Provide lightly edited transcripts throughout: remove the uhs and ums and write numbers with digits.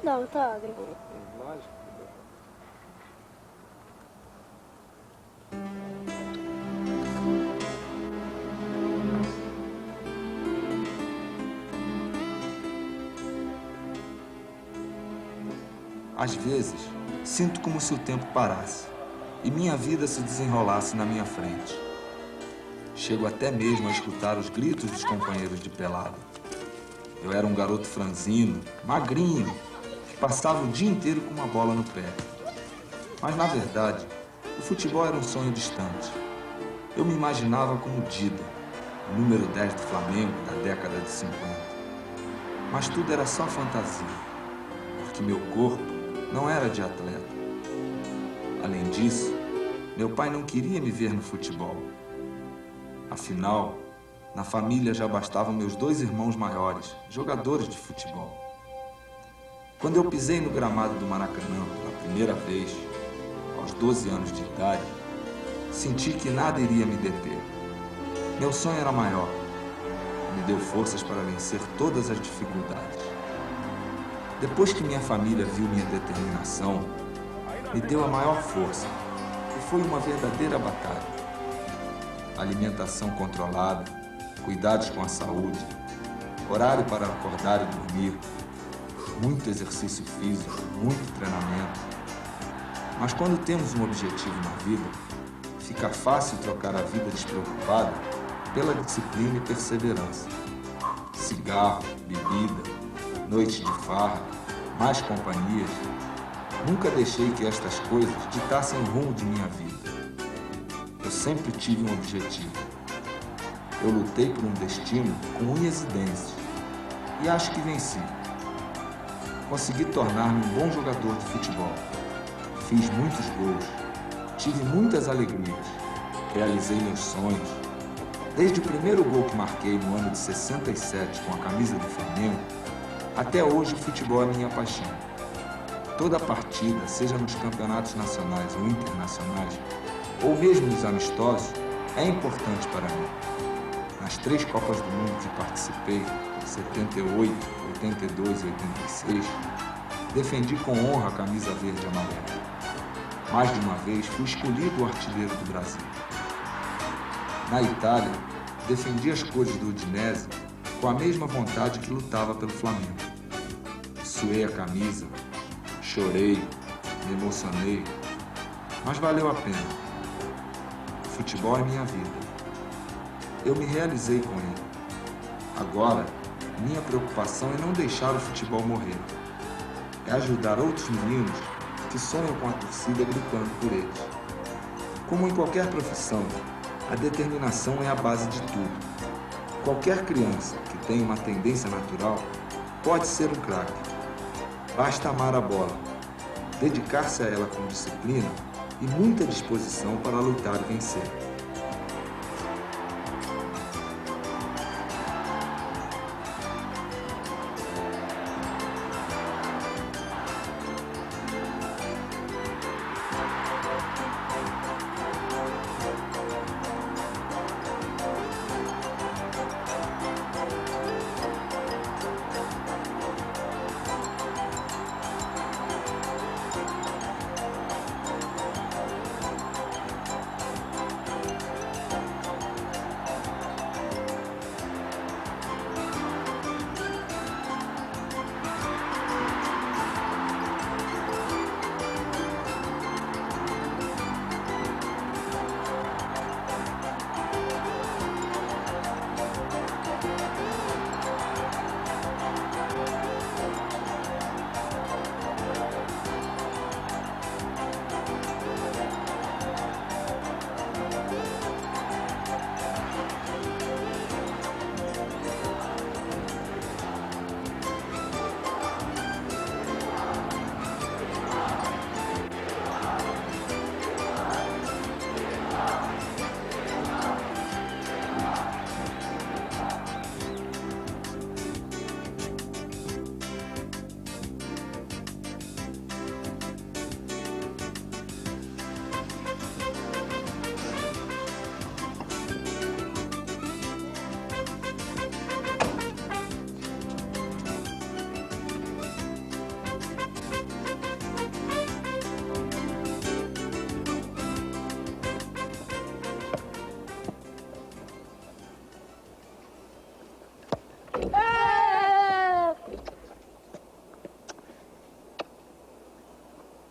Não, tá agro. Lógico. Às vezes, sinto como se o tempo parasse e minha vida se desenrolasse na minha frente. Chego até mesmo a escutar os gritos dos companheiros de pelada. Eu era um garoto franzino, magrinho, que passava o dia inteiro com uma bola no pé. Mas, na verdade, o futebol era um sonho distante. Eu me imaginava como Dida, o número 10 do Flamengo da década de 50. Mas tudo era só fantasia, porque meu corpo não era de atleta. Além disso, meu pai não queria me ver no futebol. Afinal, na família já bastavam meus 2 irmãos maiores, jogadores de futebol. Quando eu pisei no gramado do Maracanã pela primeira vez, aos 12 anos de idade, senti que nada iria me deter. Meu sonho era maior. Me deu forças para vencer todas as dificuldades. Depois que minha família viu minha determinação, me deu a maior força, e foi uma verdadeira batalha. Alimentação controlada, cuidados com a saúde, horário para acordar e dormir, muito exercício físico, muito treinamento. Mas quando temos um objetivo na vida, fica fácil trocar a vida despreocupada pela disciplina e perseverança. Cigarro, bebida, noite de farra, mais companhias. Nunca deixei que estas coisas ditassem o rumo de minha vida. Eu sempre tive um objetivo. Eu lutei por um destino com unhas e dentes. E acho que venci. Consegui tornar-me um bom jogador de futebol. Fiz muitos gols. Tive muitas alegrias. Realizei meus sonhos. Desde o primeiro gol que marquei no ano de 67 com a camisa do Flamengo, até hoje o futebol é minha paixão. Toda partida, seja nos campeonatos nacionais ou internacionais, ou mesmo nos amistosos, é importante para mim. Nas 3 Copas do Mundo que participei, 78, 82 e 86, defendi com honra a camisa verde e amarela. Mais de uma vez fui escolhido o artilheiro do Brasil. Na Itália, defendi as cores do Udinese com a mesma vontade que lutava pelo Flamengo. Suei a camisa, chorei, me emocionei, mas valeu a pena. O futebol é minha vida. Eu me realizei com ele. Agora, minha preocupação é não deixar o futebol morrer. É ajudar outros meninos que sonham com a torcida gritando por eles. Como em qualquer profissão, a determinação é a base de tudo. Qualquer criança que tem uma tendência natural pode ser um craque. Basta amar a bola, dedicar-se a ela com disciplina e muita disposição para lutar e vencer.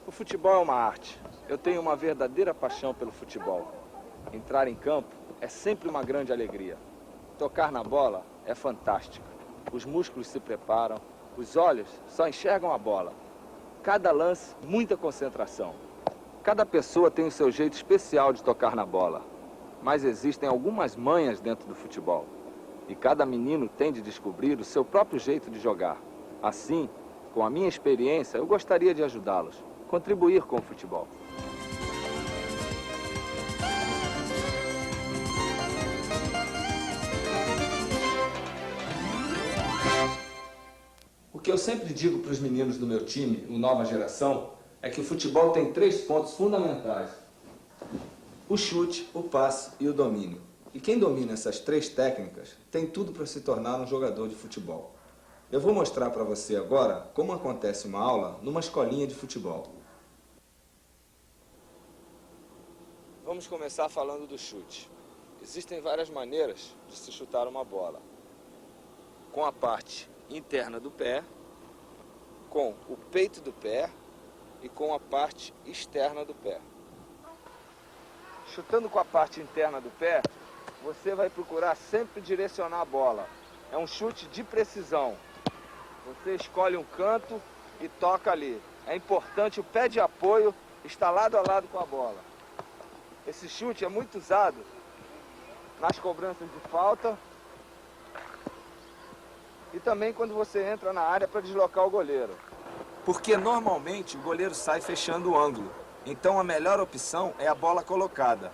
O futebol é uma arte. Eu tenho uma verdadeira paixão pelo futebol. Entrar em campo é sempre uma grande alegria. Tocar na bola é fantástico. Os músculos se preparam, os olhos só enxergam a bola. Cada lance, muita concentração. Cada pessoa tem o seu jeito especial de tocar na bola. Mas existem algumas manhas dentro do futebol. E cada menino tem de descobrir o seu próprio jeito de jogar. Assim, com a minha experiência, eu gostaria de ajudá-los, contribuir com o futebol. O que eu sempre digo para os meninos do meu time, o Nova Geração, é que o futebol tem 3 pontos fundamentais: o chute, o passe e o domínio. E quem domina essas 3 técnicas tem tudo para se tornar um jogador de futebol. Eu vou mostrar para você agora como acontece uma aula numa escolinha de futebol. Vamos começar falando do chute. Existem várias maneiras de se chutar uma bola. Com a parte interna do pé, com o peito do pé e com a parte externa do pé. Chutando com a parte interna do pé, você vai procurar sempre direcionar a bola. É um chute de precisão. Você escolhe um canto e toca ali. É importante o pé de apoio estar lado a lado com a bola. Esse chute é muito usado nas cobranças de falta e também quando você entra na área para deslocar o goleiro. Porque normalmente o goleiro sai fechando o ângulo. Então a melhor opção é a bola colocada.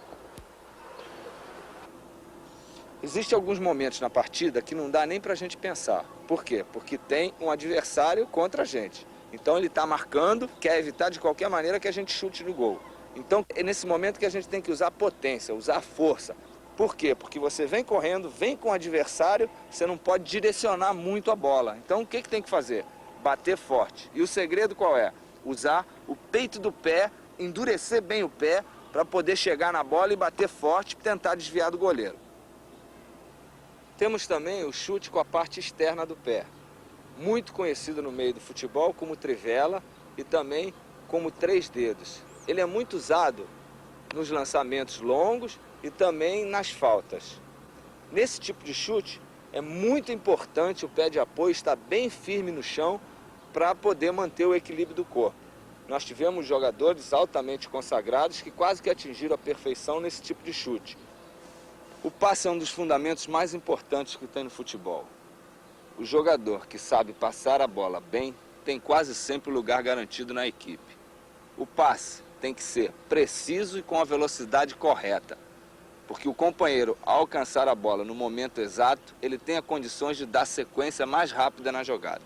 Existem alguns momentos na partida que não dá nem pra gente pensar. Por quê? Porque tem um adversário contra a gente. Então ele está marcando, quer evitar de qualquer maneira que a gente chute no gol. Então é nesse momento que a gente tem que usar potência, usar força. Por quê? Porque você vem correndo, vem com o adversário, você não pode direcionar muito a bola. Então o que tem que fazer? Bater forte. E o segredo qual é? Usar o peito do pé, endurecer bem o pé para poder chegar na bola e bater forte e tentar desviar do goleiro. Temos também o chute com a parte externa do pé, muito conhecido no meio do futebol como trivela e também como 3 dedos. Ele é muito usado nos lançamentos longos e também nas faltas. Nesse tipo de chute é muito importante o pé de apoio estar bem firme no chão para poder manter o equilíbrio do corpo. Nós tivemos jogadores altamente consagrados que quase que atingiram a perfeição nesse tipo de chute. O passe é um dos fundamentos mais importantes que tem no futebol. O jogador que sabe passar a bola bem tem quase sempre o lugar garantido na equipe. O passe tem que ser preciso e com a velocidade correta, porque o companheiro, ao alcançar a bola no momento exato, ele tem as condições de dar sequência mais rápida na jogada.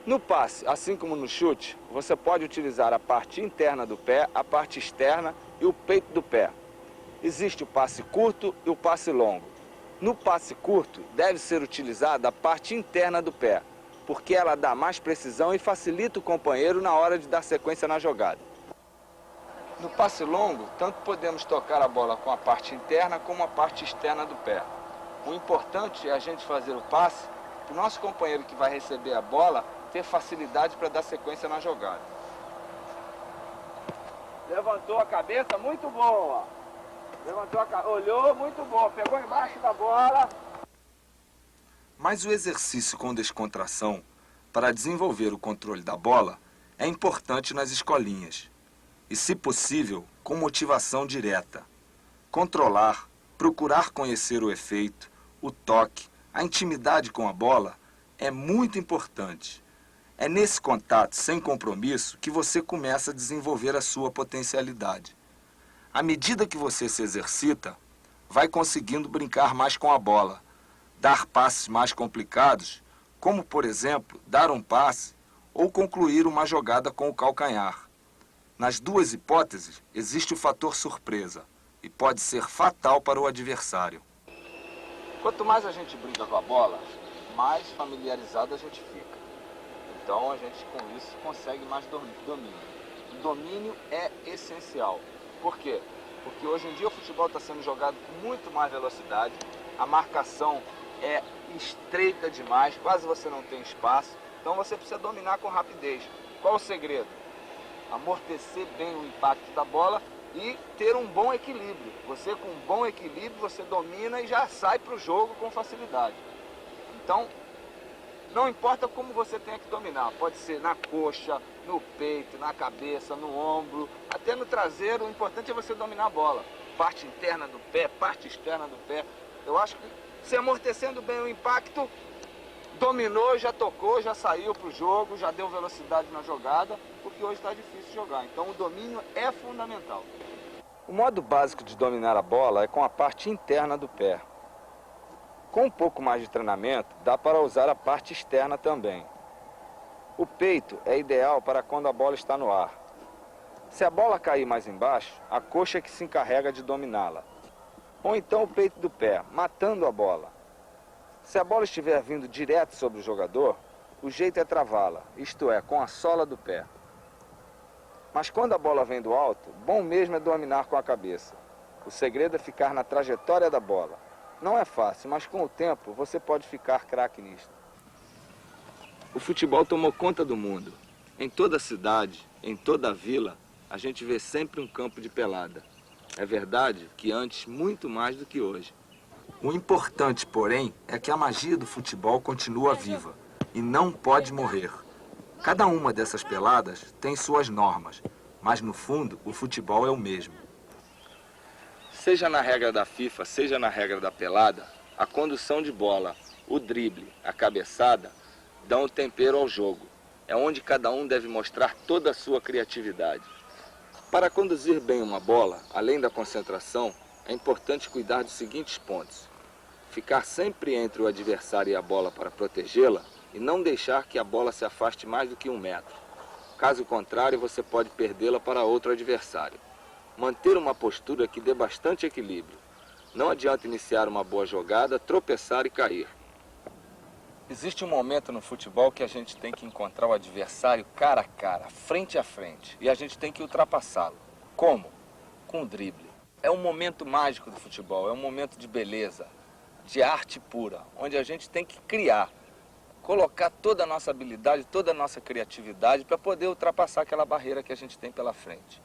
No passe, assim como no chute, você pode utilizar a parte interna do pé, a parte externa e o peito do pé. Existe o passe curto e o passe longo. No passe curto, deve ser utilizada a parte interna do pé, porque ela dá mais precisão e facilita o companheiro na hora de dar sequência na jogada. No passe longo, tanto podemos tocar a bola com a parte interna como a parte externa do pé. O importante é a gente fazer o passe para o nosso companheiro que vai receber a bola ter facilidade para dar sequência na jogada. Levantou a cabeça, muito boa. Levantou a cabeça, olhou, muito bom. Pegou embaixo da bola. Mas o exercício com descontração para desenvolver o controle da bola é importante nas escolinhas. E, se possível, com motivação direta. Controlar, procurar conhecer o efeito, o toque, a intimidade com a bola é muito importante. É nesse contato sem compromisso que você começa a desenvolver a sua potencialidade. À medida que você se exercita, vai conseguindo brincar mais com a bola, dar passes mais complicados, como, por exemplo, dar um passe ou concluir uma jogada com o calcanhar. Nas duas hipóteses, existe o fator surpresa e pode ser fatal para o adversário. Quanto mais a gente brinca com a bola, mais familiarizado a gente fica. Então a gente com isso consegue mais domínio. O domínio é essencial. Por quê? Porque hoje em dia o futebol está sendo jogado com muito mais velocidade, a marcação é estreita demais, quase você não tem espaço, então você precisa dominar com rapidez. Qual o segredo? Amortecer bem o impacto da bola e ter um bom equilíbrio. Você com um bom equilíbrio, você domina e já sai para o jogo com facilidade. Então, não importa como você tenha que dominar, pode ser na coxa, no peito, na cabeça, no ombro, até no traseiro, o importante é você dominar a bola. Parte interna do pé, parte externa do pé. Eu acho que se amortecendo bem o impacto, dominou, já tocou, já saiu para o jogo, já deu velocidade na jogada, porque hoje está difícil jogar. Então o domínio é fundamental. O modo básico de dominar a bola é com a parte interna do pé. Com um pouco mais de treinamento, dá para usar a parte externa também. O peito é ideal para quando a bola está no ar. Se a bola cair mais embaixo, a coxa é que se encarrega de dominá-la. Ou então o peito do pé, matando a bola. Se a bola estiver vindo direto sobre o jogador, o jeito é travá-la, isto é, com a sola do pé. Mas quando a bola vem do alto, bom mesmo é dominar com a cabeça. O segredo é ficar na trajetória da bola. Não é fácil, mas com o tempo você pode ficar craque nisto. O futebol tomou conta do mundo. Em toda cidade, em toda vila, a gente vê sempre um campo de pelada. É verdade que antes muito mais do que hoje. O importante, porém, é que a magia do futebol continua viva e não pode morrer. Cada uma dessas peladas tem suas normas, mas no fundo o futebol é o mesmo. Seja na regra da FIFA, seja na regra da pelada, a condução de bola, o drible, a cabeçada, dão o tempero ao jogo. É onde cada um deve mostrar toda a sua criatividade. Para conduzir bem uma bola, além da concentração, é importante cuidar dos seguintes pontos. Ficar sempre entre o adversário e a bola para protegê-la e não deixar que a bola se afaste mais do que 1 metro. Caso contrário, você pode perdê-la para outro adversário. Manter uma postura que dê bastante equilíbrio. Não adianta iniciar uma boa jogada, tropeçar e cair. Existe um momento no futebol que a gente tem que encontrar o adversário cara a cara, frente a frente, e a gente tem que ultrapassá-lo. Como? Com o drible. É um momento mágico do futebol, é um momento de beleza, de arte pura, onde a gente tem que criar, colocar toda a nossa habilidade, toda a nossa criatividade para poder ultrapassar aquela barreira que a gente tem pela frente.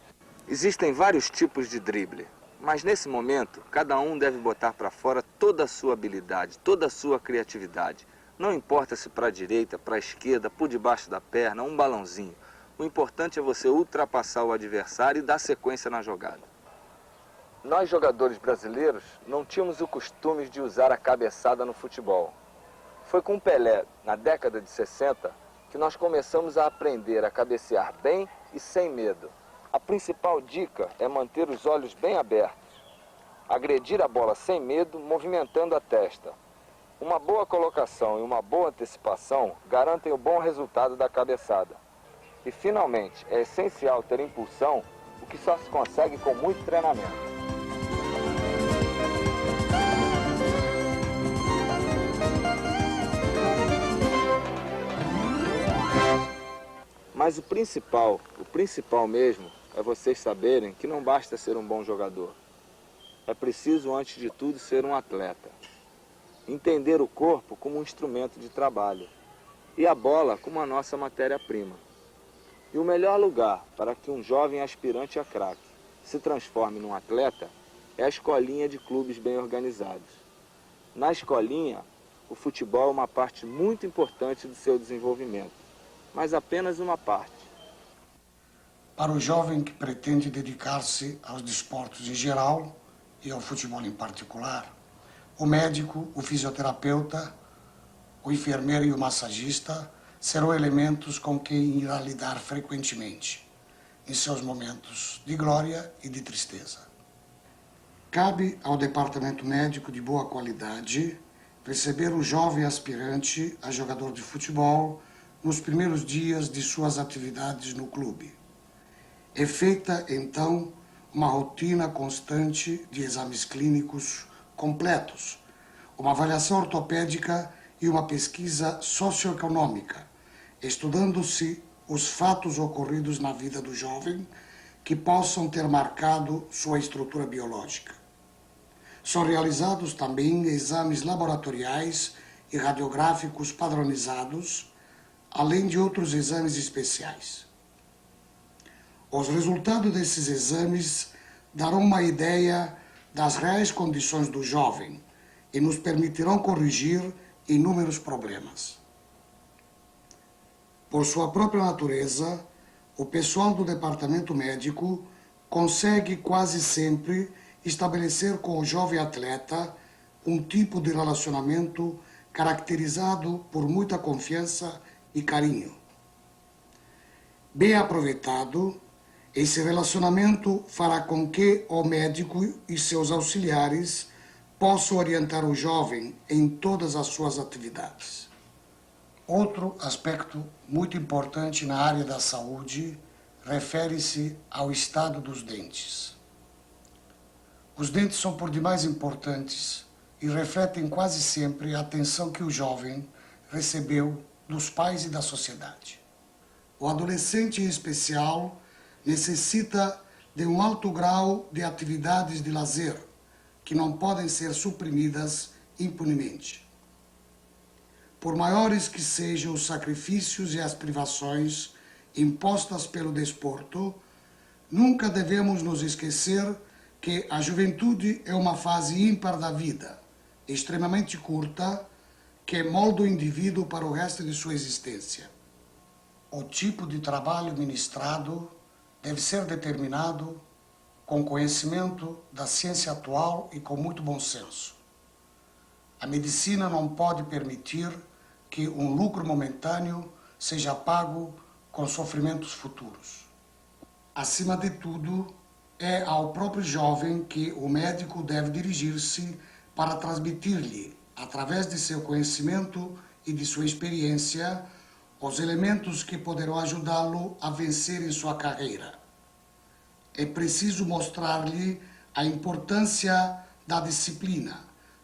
Existem vários tipos de drible, mas nesse momento, cada um deve botar para fora toda a sua habilidade, toda a sua criatividade. Não importa se para a direita, para a esquerda, por debaixo da perna, um balãozinho. O importante é você ultrapassar o adversário e dar sequência na jogada. Nós, jogadores brasileiros, não tínhamos o costume de usar a cabeçada no futebol. Foi com Pelé, na década de 60, que nós começamos a aprender a cabecear bem e sem medo. A principal dica é manter os olhos bem abertos. Agredir a bola sem medo, movimentando a testa. Uma boa colocação e uma boa antecipação garantem o bom resultado da cabeçada. E, finalmente, é essencial ter impulsão, o que só se consegue com muito treinamento. Mas o principal mesmo, é vocês saberem que não basta ser um bom jogador. É preciso, antes de tudo, ser um atleta. Entender o corpo como um instrumento de trabalho e a bola como a nossa matéria-prima. E o melhor lugar para que um jovem aspirante a craque se transforme num atleta é a escolinha de clubes bem organizados. Na escolinha, o futebol é uma parte muito importante do seu desenvolvimento, mas apenas uma parte. Para o jovem que pretende dedicar-se aos desportos em geral e ao futebol em particular, o médico, o fisioterapeuta, o enfermeiro e o massagista serão elementos com quem irá lidar frequentemente, em seus momentos de glória e de tristeza. Cabe ao departamento médico de boa qualidade receber o jovem aspirante a jogador de futebol nos primeiros dias de suas atividades no clube. É feita, então, uma rotina constante de exames clínicos completos, uma avaliação ortopédica e uma pesquisa socioeconômica, estudando-se os fatos ocorridos na vida do jovem que possam ter marcado sua estrutura biológica. São realizados também exames laboratoriais e radiográficos padronizados, além de outros exames especiais. Os resultados desses exames darão uma ideia das reais condições do jovem e nos permitirão corrigir inúmeros problemas. Por sua própria natureza, o pessoal do departamento médico consegue quase sempre estabelecer com o jovem atleta um tipo de relacionamento caracterizado por muita confiança e carinho. Bem aproveitado, esse relacionamento fará com que o médico e seus auxiliares possam orientar o jovem em todas as suas atividades. Outro aspecto muito importante na área da saúde refere-se ao estado dos dentes. Os dentes são por demais importantes e refletem quase sempre a atenção que o jovem recebeu dos pais e da sociedade. O adolescente, em especial, necessita de um alto grau de atividades de lazer que não podem ser suprimidas impunemente. Por maiores que sejam os sacrifícios e as privações impostas pelo desporto, nunca devemos nos esquecer que a juventude é uma fase ímpar da vida, extremamente curta, que molda o indivíduo para o resto de sua existência. O tipo de trabalho ministrado deve ser determinado com conhecimento da ciência atual e com muito bom senso. A medicina não pode permitir que um lucro momentâneo seja pago com sofrimentos futuros. Acima de tudo, é ao próprio jovem que o médico deve dirigir-se para transmitir-lhe, através de seu conhecimento e de sua experiência, os elementos que poderão ajudá-lo a vencer em sua carreira. É preciso mostrar-lhe a importância da disciplina,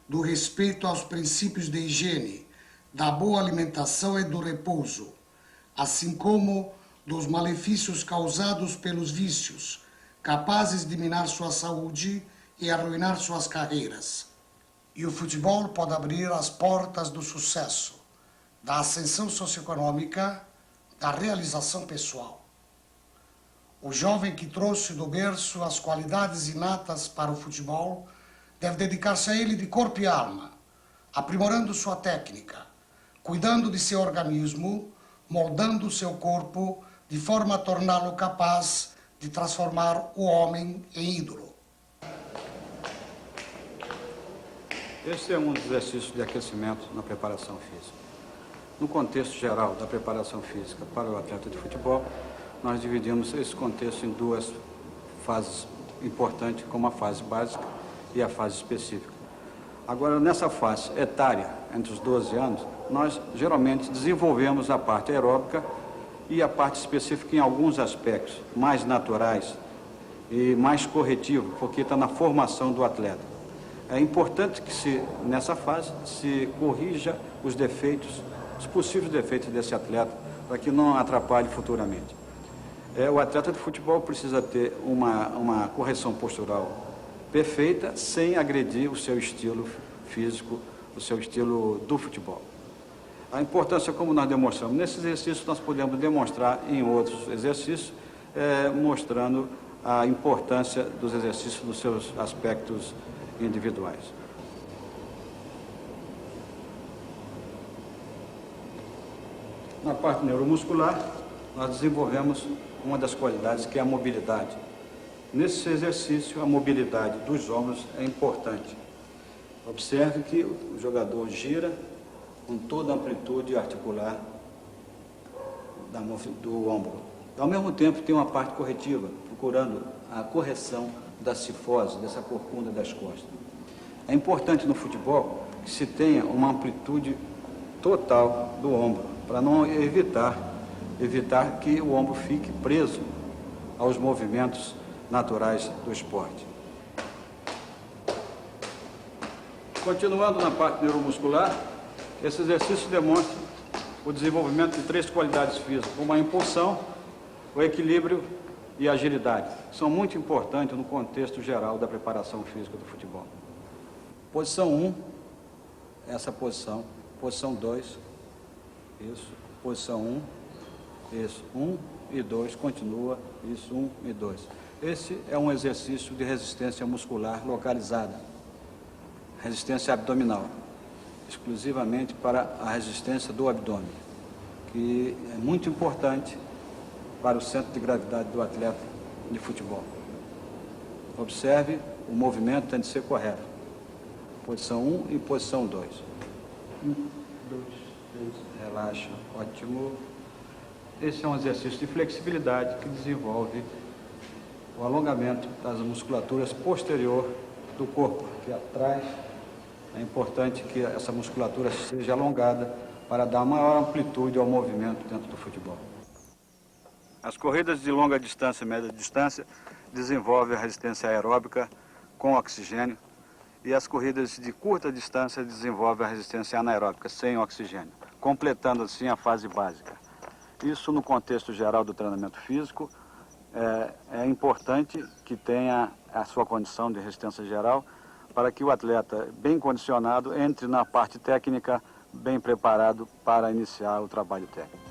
do respeito aos princípios de higiene, da boa alimentação e do repouso, assim como dos malefícios causados pelos vícios, capazes de minar sua saúde e arruinar suas carreiras. E o futebol pode abrir as portas do sucesso, da ascensão socioeconômica, da realização pessoal. O jovem que trouxe do berço as qualidades inatas para o futebol deve dedicar-se a ele de corpo e alma, aprimorando sua técnica, cuidando de seu organismo, moldando seu corpo de forma a torná-lo capaz de transformar o homem em ídolo. Este é um dos exercícios de aquecimento na preparação física. No contexto geral da preparação física para o atleta de futebol, nós dividimos esse contexto em duas fases importantes, como a fase básica e a fase específica. Agora, nessa fase etária, entre os 12 anos, nós geralmente desenvolvemos a parte aeróbica e a parte específica em alguns aspectos mais naturais e mais corretivo, porque está na formação do atleta. É importante que nessa fase se corrija os defeitos, os possíveis defeitos desse atleta, para que não atrapalhe futuramente. O atleta de futebol precisa ter uma correção postural perfeita, sem agredir o seu estilo físico, o seu estilo do futebol. A importância, como nós demonstramos nesse exercício, nós podemos demonstrar em outros exercícios, mostrando a importância dos exercícios nos seus aspectos individuais. Na parte neuromuscular, nós desenvolvemos uma das qualidades que é a mobilidade. Nesse exercício, a mobilidade dos ombros é importante. Observe que o jogador gira com toda a amplitude articular do ombro. Ao mesmo tempo, tem uma parte corretiva, procurando a correção da cifose, dessa corcunda das costas. É importante no futebol que se tenha uma amplitude total do ombro, para não evitar que o ombro fique preso aos movimentos naturais do esporte. Continuando na parte neuromuscular, esse exercício demonstra o desenvolvimento de 3 qualidades físicas, como a impulsão, o equilíbrio e a agilidade. São muito importantes no contexto geral da preparação física do futebol. Posição 1, essa posição. Posição 2, isso. Posição 1, isso. 1 e 2, continua, isso, 1 e 2. Esse é um exercício de resistência muscular localizada, resistência abdominal, exclusivamente para a resistência do abdômen, que é muito importante para o centro de gravidade do atleta de futebol. Observe, o movimento tem de ser correto. Posição 1 e posição 2. 1, 2, 3, relaxa, ótimo. Esse é um exercício de flexibilidade que desenvolve o alongamento das musculaturas posterior do corpo, aqui atrás. É importante que essa musculatura seja alongada para dar maior amplitude ao movimento dentro do futebol. As corridas de longa distância e média distância desenvolvem a resistência aeróbica com oxigênio e as corridas de curta distância desenvolvem a resistência anaeróbica sem oxigênio, completando assim a fase básica. Isso no contexto geral do treinamento físico é importante que tenha a sua condição de resistência geral para que o atleta bem condicionado entre na parte técnica bem preparado para iniciar o trabalho técnico.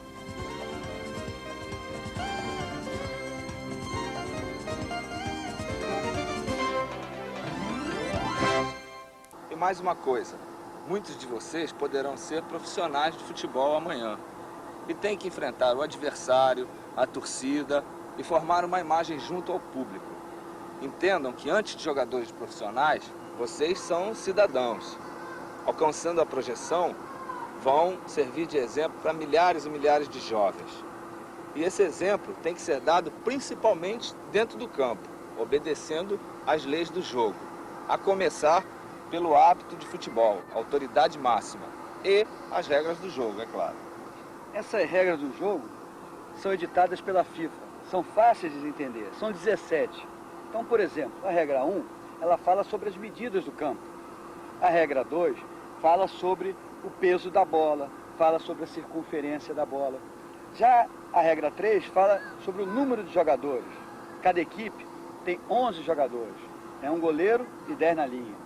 E mais uma coisa, muitos de vocês poderão ser profissionais de futebol amanhã e têm que enfrentar o adversário, a torcida e formar uma imagem junto ao público. Entendam que antes de jogadores profissionais, vocês são cidadãos. Alcançando a projeção, vão servir de exemplo para milhares e milhares de jovens. E esse exemplo tem que ser dado principalmente dentro do campo, obedecendo às leis do jogo, a começar pelo hábito de futebol, autoridade máxima, e as regras do jogo, é claro. Essas regras do jogo são editadas pela FIFA, são fáceis de entender, são 17. Então, por exemplo, a regra 1, ela fala sobre as medidas do campo. A regra 2 fala sobre o peso da bola, fala sobre a circunferência da bola. Já a regra 3 fala sobre o número de jogadores. Cada equipe tem 11 jogadores, um goleiro e 10 na linha.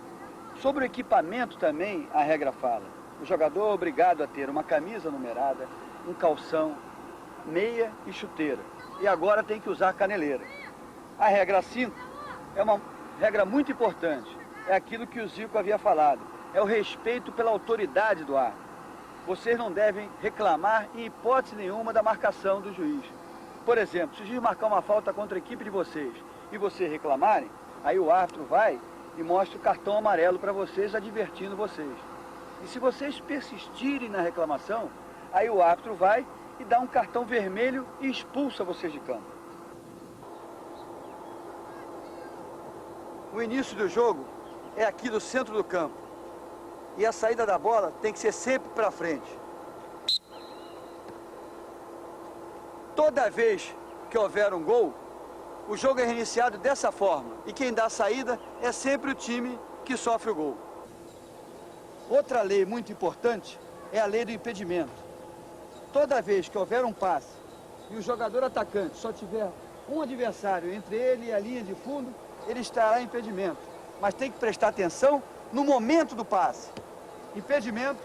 Sobre o equipamento também, a regra fala. O jogador é obrigado a ter uma camisa numerada, um calção, meia e chuteira. E agora tem que usar caneleira. A regra 5 é uma regra muito importante. É aquilo que o Zico havia falado. É o respeito pela autoridade do árbitro. Vocês não devem reclamar em hipótese nenhuma da marcação do juiz. Por exemplo, se o juiz marcar uma falta contra a equipe de vocês e vocês reclamarem, aí o árbitro vai e mostra o cartão amarelo para vocês, advertindo vocês. E se vocês persistirem na reclamação, aí o árbitro vai e dá um cartão vermelho e expulsa vocês de campo. O início do jogo é aqui no centro do campo. E a saída da bola tem que ser sempre para frente. Toda vez que houver um gol, o jogo é reiniciado dessa forma. E quem dá a saída é sempre o time que sofre o gol. Outra lei muito importante é a lei do impedimento. Toda vez que houver um passe e o jogador atacante só tiver um adversário entre ele e a linha de fundo, ele estará em impedimento. Mas tem que prestar atenção no momento do passe. Impedimento.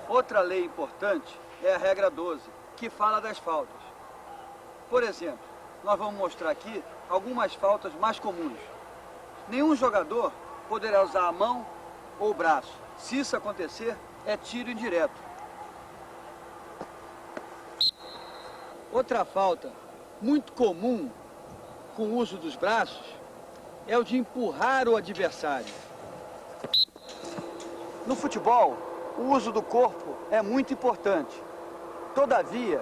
Outra lei importante é a regra 12, que fala das faltas. Por exemplo, nós vamos mostrar aqui algumas faltas mais comuns. Nenhum jogador poderá usar a mão ou o braço. Se isso acontecer, é tiro indireto. Outra falta muito comum com o uso dos braços é o de empurrar o adversário. No futebol, o uso do corpo é muito importante. Todavia,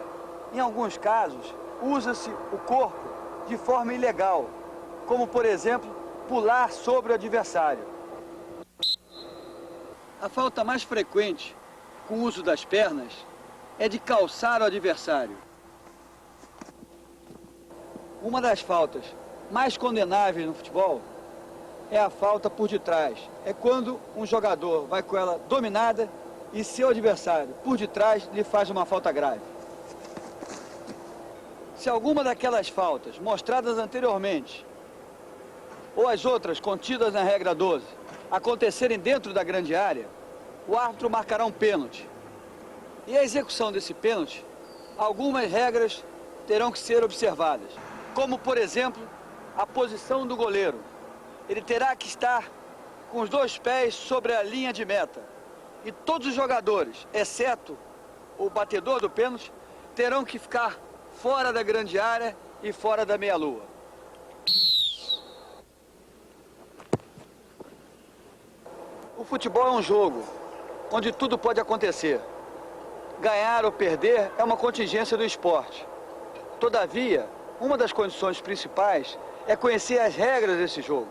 em alguns casos, usa-se o corpo de forma ilegal, como, por exemplo, pular sobre o adversário. A falta mais frequente com o uso das pernas é de calçar o adversário. Uma das faltas mais condenáveis no futebol é a falta por detrás. É quando um jogador vai com ela dominada e seu adversário, por detrás, lhe faz uma falta grave. Se alguma daquelas faltas mostradas anteriormente, ou as outras contidas na regra 12, acontecerem dentro da grande área, o árbitro marcará um pênalti. E a execução desse pênalti, algumas regras terão que ser observadas. Como, por exemplo, a posição do goleiro. Ele terá que estar com os 2 pés sobre a linha de meta. E todos os jogadores, exceto o batedor do pênalti, terão que ficar fora da grande área e fora da meia-lua. O futebol é um jogo onde tudo pode acontecer. Ganhar ou perder é uma contingência do esporte. Todavia, uma das condições principais é conhecer as regras desse jogo.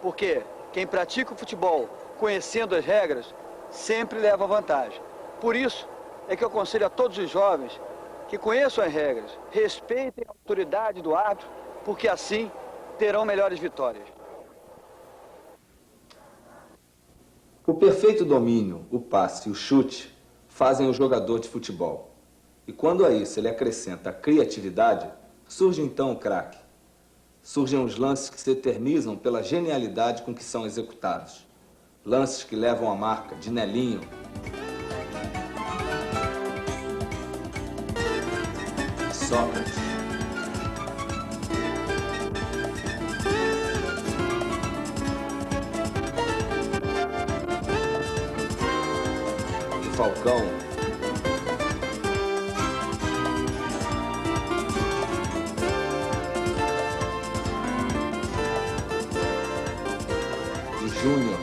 Porque quem pratica o futebol conhecendo as regras sempre leva vantagem. Por isso é que eu aconselho a todos os jovens que conheçam as regras, respeitem a autoridade do árbitro, porque assim terão melhores vitórias. O perfeito domínio, o passe e o chute fazem o jogador de futebol. E quando a isso ele acrescenta a criatividade, surge então o craque. Surgem os lances que se eternizam pela genialidade com que são executados. Lances que levam a marca de Nelinho, Sócrates, de Falcão, de Júnior,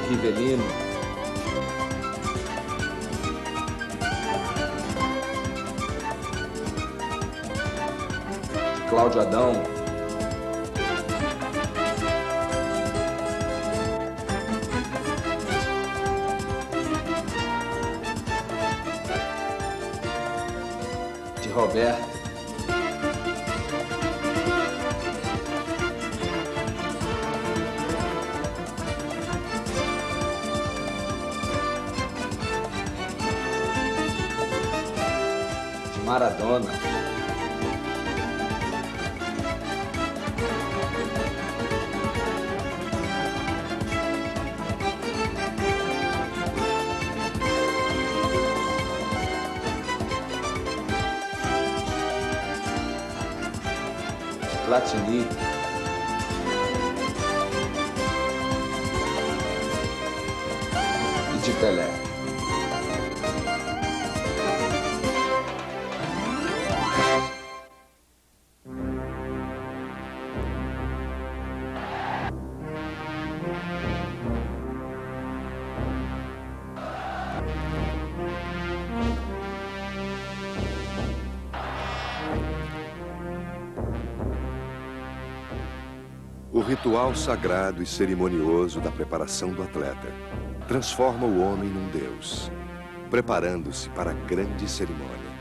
de Rivelino, de Cláudio Adão, de Roberto, de Maradona, Platini, e de Pelé. O ritual sagrado e cerimonioso da preparação do atleta transforma o homem num deus, preparando-se para a grande cerimônia.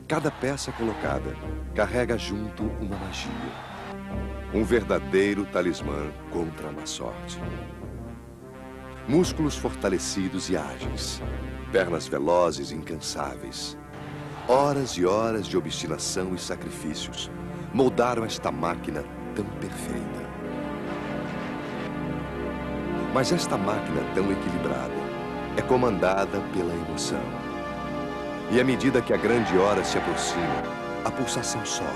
Cada peça colocada carrega junto uma magia, um verdadeiro talismã contra a má sorte. Músculos fortalecidos e ágeis, pernas velozes e incansáveis, horas e horas de obstinação e sacrifícios moldaram esta máquina tão perfeita. Mas esta máquina tão equilibrada é comandada pela emoção. E à medida que a grande hora se aproxima, a pulsação sobe.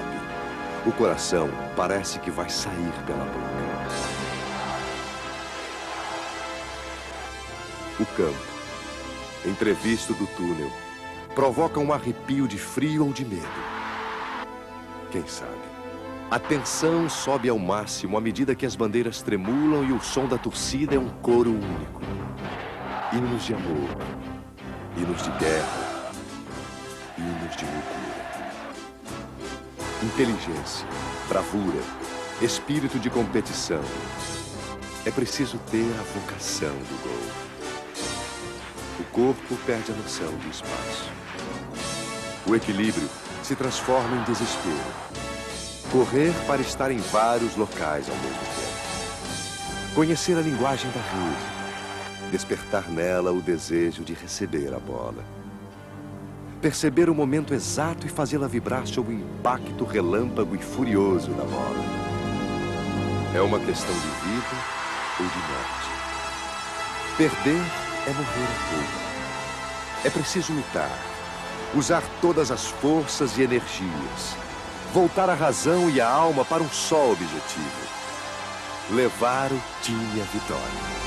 O coração parece que vai sair pela boca. O campo, entrevisto do túnel, provoca um arrepio de frio ou de medo. Quem sabe? A tensão sobe ao máximo à medida que as bandeiras tremulam e o som da torcida é um coro único. Hinos de amor, hinos de guerra, hinos de loucura. Inteligência, bravura, espírito de competição. É preciso ter a vocação do gol. O corpo perde a noção de espaço. O equilíbrio se transforma em desespero. Correr para estar em vários locais ao mesmo tempo. Conhecer a linguagem da rede. Despertar nela o desejo de receber a bola. perceber o momento exato e fazê-la vibrar sob o impacto relâmpago e furioso da bola. É uma questão de vida ou de morte. Perder é morrer a pouco. É preciso lutar, usar todas as forças e energias, voltar a razão e a alma para um só objetivo: levar o time à vitória.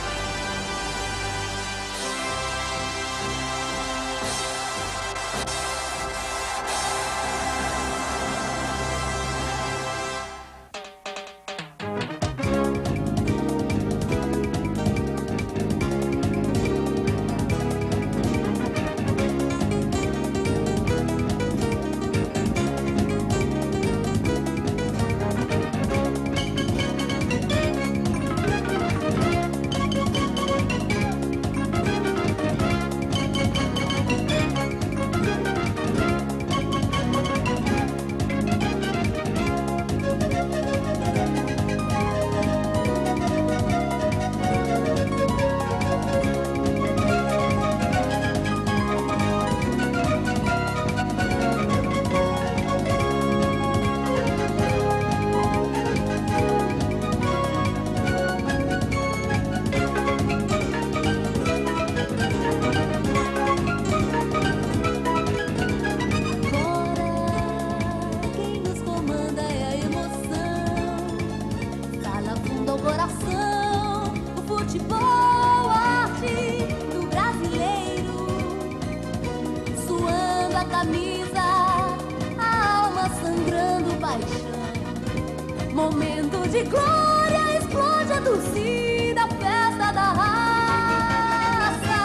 Momento de glória, explode a torcida, festa da raça.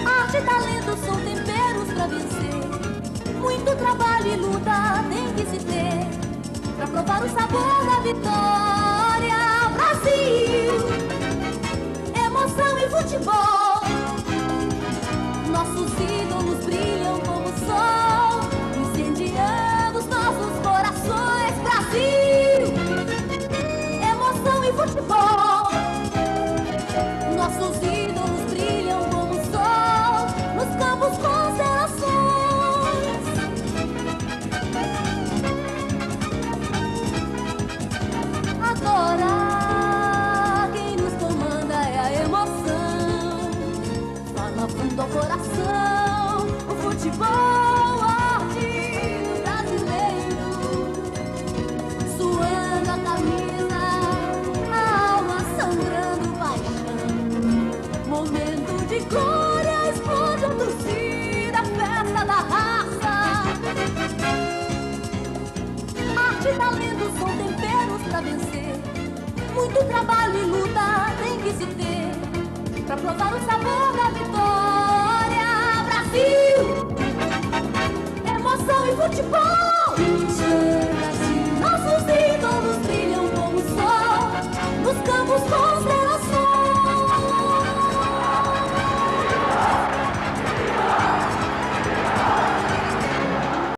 Arte e talento são temperos pra vencer. Muito trabalho e luta tem que se ter pra provar o sabor da vitória. Brasil, emoção e futebol. Nossos ídolos brilham como o sol, incendiando os nossos corações. Brasil, emoção e futebol. Nossos ídolos brilham como o sol, nos campos constelações. Agora quem nos comanda é a emoção. Fala fundo ao coração, o futebol.